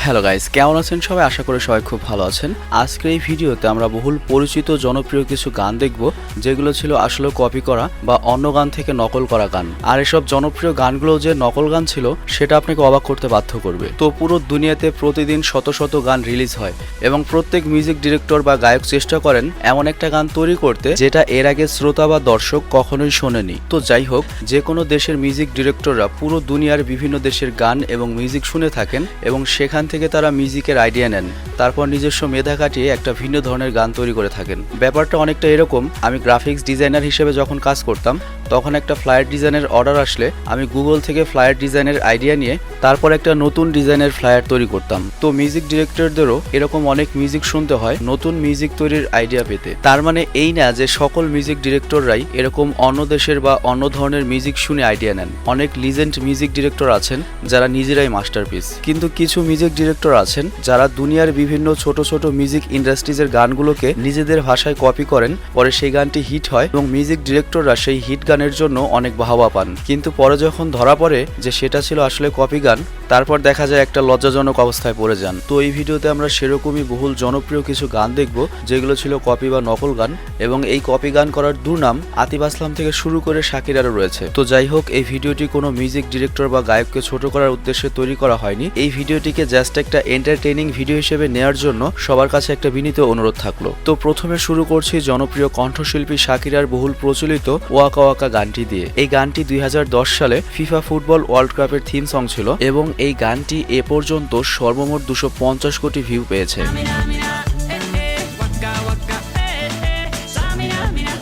Hello guys, কেমন আছেন সবাই? আশা করি সবাই খুব ভালো আছেন। আজকের এই ভিডিওতে আমরা বহুল পরিচিত জনপ্রিয় কিছু গান দেখব, যেগুলো ছিল আসলে কপি করা বা অন্য গান থেকে নকল করা গান। আর এসব জনপ্রিয় গানগুলো যে নকল গান ছিল সেটা আপনাকে অবাক করতে বাধ্য করবে। তো পুরো দুনিয়াতে প্রতিদিন শত শত গান রিলিজ হয় এবং প্রত্যেক মিউজিক ডিরেক্টর বা গায়ক চেষ্টা করেন এমন একটা গান তৈরি করতে যেটা এর আগে শ্রোতা বা দর্শক কখনোই শোনেনি। তো যাই হোক, যে কোনো দেশের মিউজিক ডিরেক্টররা পুরো দুনিয়ার বিভিন্ন দেশের গান এবং মিউজিক শুনে থাকেন এবং সেখান থেকে তারা মিউজিকের আইডিয়া নেন, তারপর নিজস্ব মেধা খাটিয়ে একটা ভিন্ন ধরনের গান তৈরি করে থাকেন। ব্যাপারটা অনেকটা এরকম, আমি গ্রাফিক্স ডিজাইনার হিসেবে যখন কাজ করতাম তখন একটা ফ্লায়ার ডিজাইনের অর্ডার আসলে আমি গুগল থেকে ফ্লায়ার ডিজাইনের আইডিয়া নিয়ে তারপর একটা নতুন ডিজাইনের ফ্লায়ার তৈরি করতাম। তো মিউজিক ডিরেক্টরদেরও এরকম অনেক মিউজিক শুনতে হয় নতুন মিউজিক তৈরির আইডিয়া পেতে। তার মানে এই না যে সকল মিউজিক ডিরেক্টররাই এরকম অন্য দেশের বা অন্য ধরনের মিউজিক শুনে আইডিয়া নেন। অনেক লিজেন্ড মিউজিক ডিরেক্টর আছেন যারা নিজেরাই মাস্টারপিস, কিন্তু কিছু মিউজিক ডিরেক্টর আছেন যারা দুনিয়ার বিভিন্ন ছোট ছোট মিউজিক ইন্ডাস্ট্রিজের গানগুলোকে নিজেদের ভাষায় কপি করেন, পরে সেই গানটি হিট হয় এবং মিউজিক ডিরেক্টররা সেই হিট গানের জন্য অনেক বাহবা পান। কিন্তু পরে যখন ধরা পড়ে যে সেটা ছিল আসলে কপি গান, তারপর দেখা যায় একটা লজ্জাজনক অবস্থায় পড়ে যান। তো এই ভিডিওতে আমরা সেরকমই বহুল জনপ্রিয় কিছু গান দেখব যেগুলো ছিল কপি বা নকল গান, এবং এই কপি গান করার দুর্নাম আতিফ আসলাম থেকে শুরু করে শাকিরারও রয়েছে। তো যাই হোক, এই ভিডিওটি কোনো মিউজিক ডিরেক্টর বা গায়ককে ছোট করার উদ্দেশ্যে তৈরি করা হয়নি। এই ভিডিওটিকে জাস্ট একটা এন্টারটেইনিং ভিডিও হিসেবে নেওয়ার জন্য সবার কাছে একটা বিনীত অনুরোধ থাকলো। তো প্রথমে শুরু করছি জনপ্রিয় কণ্ঠশিল্পী শাকিরার বহুল প্রচলিত ওয়াকা ওয়াকা গানটি দিয়ে। এই গানটি 2010 সালে ফিফা ফুটবল ওয়ার্ল্ড কাপের থিম সং ছিল এবং এই গানটি এ পর্যন্ত সর্বমোট 250 কোটি ভিউ পেয়েছে।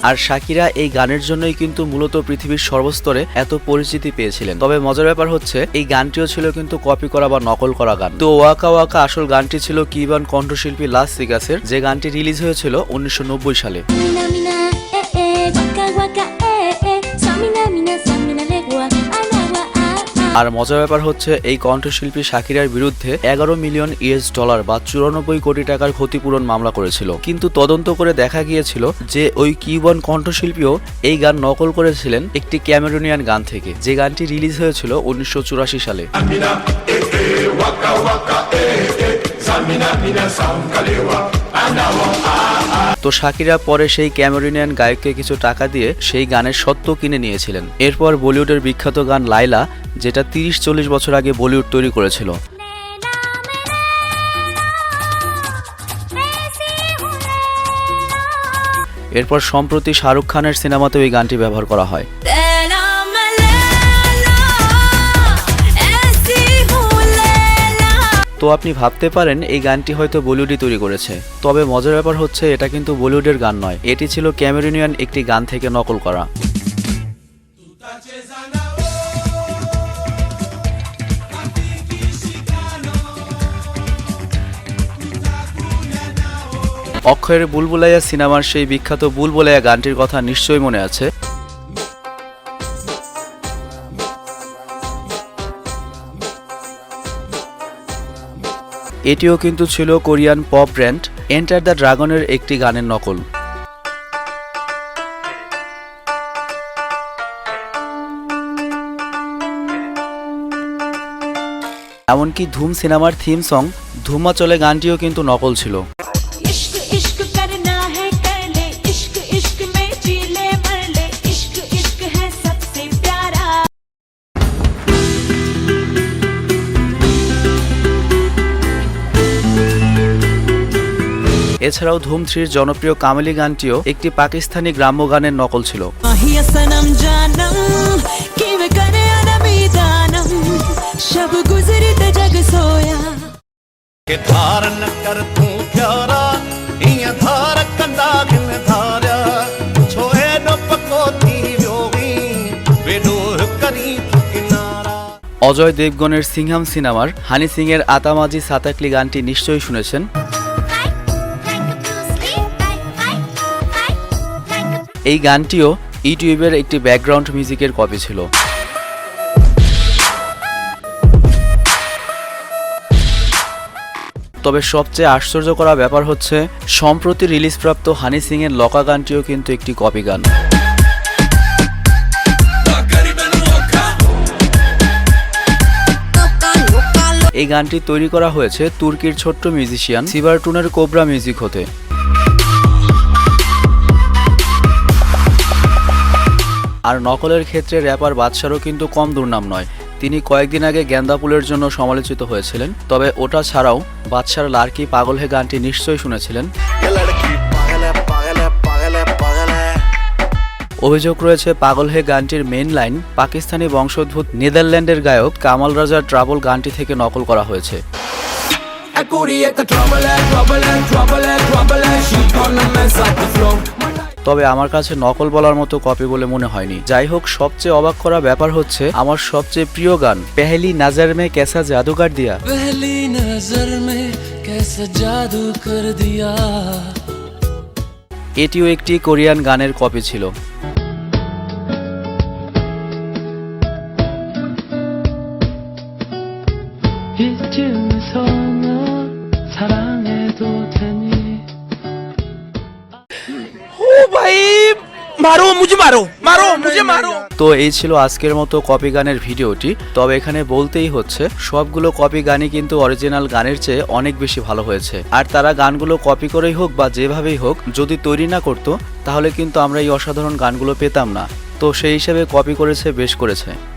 আর শাকিরা এই গানের জন্যই কিন্তু মূলত পৃথিবীর সর্বস্তরে এত পরিচিতি পেয়েছিলেন। তবে মজার ব্যাপার হচ্ছে এই গানটিও ছিল কিন্তু কপি করা বা নকল করা গান। তো ওয়াকা ওয়াকা আসল গানটি ছিল কিউবান কণ্ঠশিল্পী লাস সিগাসের, যে গানটি রিলিজ হয়েছিল 1990 সালে। আর মজার ব্যাপার হচ্ছে এই কণ্ঠশিল্পী শাকিরার বিরুদ্ধে $11 মিলিয়ন বা 94 কোটি টাকার ক্ষতিপূরণ মামলা করেছিল। কিন্তু তদন্ত করে দেখা গিয়েছিল যে ওই কিউবান কণ্ঠশিল্পীও এই গান নকল করেছিলেন একটি ক্যামেরুনিয়ান গান থেকে, যে গানটি রিলিজ হয়েছিল 1984 সালে। তো শাকিরা পরে সেই ক্যামেরুনিয়ান গায়ককে কিছু টাকা দিয়ে সেই গানের সত্ত্ব কিনে নিয়েছিলেন। এরপর বলিউডের বিখ্যাত গান লাইলা, যেটা 30-40 বছর আগে বলিউড তৈরি করেছিল, এরপর সম্প্রতি শাহরুখ খানের সিনেমাতেও এই গানটি ব্যবহার করা হয়। তো আপনি ভাবতে পারেন এই গানটি হয়তো বলিউডই তৈরি করেছে, তবে মজার ব্যাপার হচ্ছে এটা কিন্তু বলিউডের গান নয়, এটি ছিল ক্যামেরুনিয়ান একটি গান থেকে নকল করা। অক্ষয়ের বুলবুলাইয়া সিনেমার সেই বিখ্যাত বুলবুলাইয়া গানটির কথা নিশ্চয়ই মনে আছে। এটিও কিন্তু ছিল Korean pop band enter the ড্রাগনের একটি গানের নকল। এমনকি ধুম সিনেমার থিম সং ধুমা চলে গানটিও কিন্তু নকল ছিল। এছাড়াও ধুম 3-র জনপ্রিয় কামেলি গানটিও একটি পাকিস্তানি গ্রাম্য গানের নকল ছিল। অজয় দেবগনের সিংহাম সিনেমার হানি সিং এর আতামাজি সাতাকলি গানটি নিশ্চয়ই শুনেছেন। এই গানটিও ইউটিউবের একটি ব্যাকগ্রাউন্ড মিউজিকের কপি ছিল। তবে সবচেয়ে আশ্চর্য করা ব্যাপার হচ্ছে সম্প্রতি রিলিজপ্রাপ্ত হানি সিং এর লকা গানটিও কিন্তু একটি কপি গান। এই গানটি তৈরি করা হয়েছে তুর্কির ছোট্ট মিউজিশিয়ান সিবারটুনের কোবরা মিউজিক হতে। আর নকলের ক্ষেত্রে র্যাপার বাদশারও কিন্তু কম দুর্নাম নয়। তিনি কয়েকদিন আগে গেন্দাপুলের জন্য সমালোচিত হয়েছিলেন। তবে ওটা ছাড়াও বাদশার লাড়কি পাগল হে গানটি নিশ্চয়ই শুনেছিলেন। অভিযোগ রয়েছে পাগল হে গানটির মেইন লাইন পাকিস্তানি বংশোদ্ভূত নেদারল্যান্ডের গায়ক কামাল রাজার ট্রাবল গানটি থেকে নকল করা হয়েছে। তবে আমার কাছে নকল বলার মতো কপি বলে মনে হয়নি। যাই হোক, সবচেয়ে অবাক করা ব্যাপার হচ্ছে আমার সবচেয়ে প্রিয় গান পেহলি নজর মে কেসা জাদু কর দিয়া, পেহলি নজর মে কেসা জাদু কর দিয়া, এটিও একটি কোরিয়ান গানের কপি ছিল। তো এই ছিল আজকের মতো কপি গানের ভিডিওটি। তবে এখানে বলতেই হচ্ছে সবগুলো কপি গানই কিন্তু অরিজিনাল গানের চেয়ে অনেক বেশি ভালো হয়েছে। আর তারা গানগুলো কপি করেই হোক বা যেভাবেই হোক যদি তৈরি না করতো তাহলে কিন্তু আমরা এই অসাধারণ গানগুলো পেতাম না। তো সেই হিসেবে কপি করেছে, বেশ করেছে।